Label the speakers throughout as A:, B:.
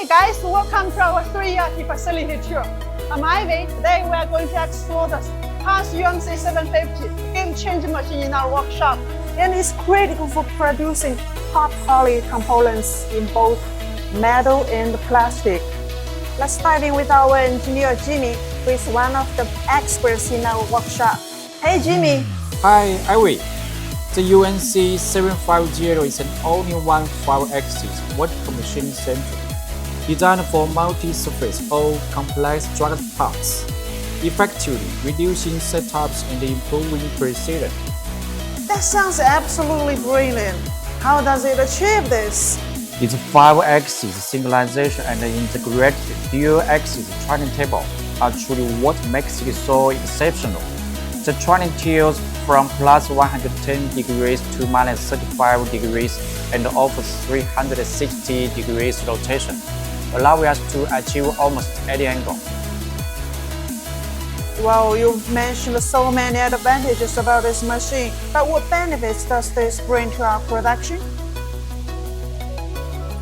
A: Hey guys, welcome to our 3ERP facility tour. I'm Ivy. Today we are going to explore the HAAS UMC-750 game-changing machine in our workshop. And it's critical for producing top-quality components in both metal and plastic. Let's dive in with our engineer Jimmy, who is one of the experts in our workshop. Hey Jimmy.
B: Hi Ivy. The UMC-750 is an all-in-one 5-axis vertical machining center designed for multi-surface or complex structured parts, effectively reducing setups and improving precision.
A: That sounds absolutely brilliant. How does it achieve this?
B: Its 5-axis synchronization and integrated dual-axis trunnion table are truly what makes it so exceptional. The trunnion tilts from plus 110 degrees to minus 35 degrees and offers 360 degrees rotation, allowing us to achieve almost any angle.
A: Well, you've mentioned so many advantages about this machine, but what benefits does this bring to our production?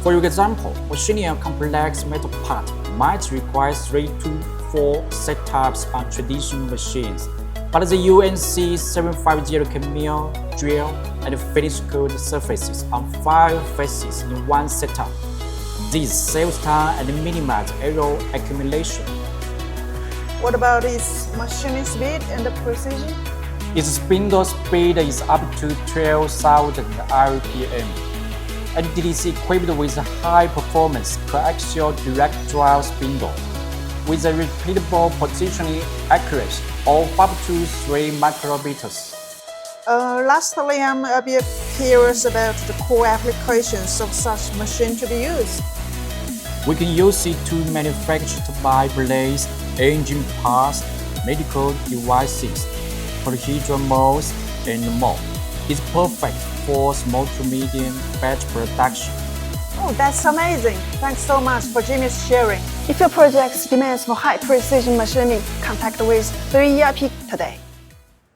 B: For example, machining a complex metal part might require 3 to 4 setups on traditional machines, but the UMC-750 can mill, drill, and finish cold surfaces on 5 faces in one setup. This saves time and minimizes error accumulation.
A: What about its machining speed and precision?
B: Its spindle speed is up to 12,000 RPM, and it is equipped with a high-performance coaxial direct drive spindle with a repeatable positioning accuracy of up to 3 micrometers.
A: Lastly, I'm a bit curious about the core applications of such machine to be used.
B: We can use it to manufacture blades, engine parts, medical devices, polyhedral molds, and more. It's perfect for small to medium batch production.
A: Oh, that's amazing! Thanks so much for Jimmy's sharing. If your project demands for high precision machining, contact with 3ERP today.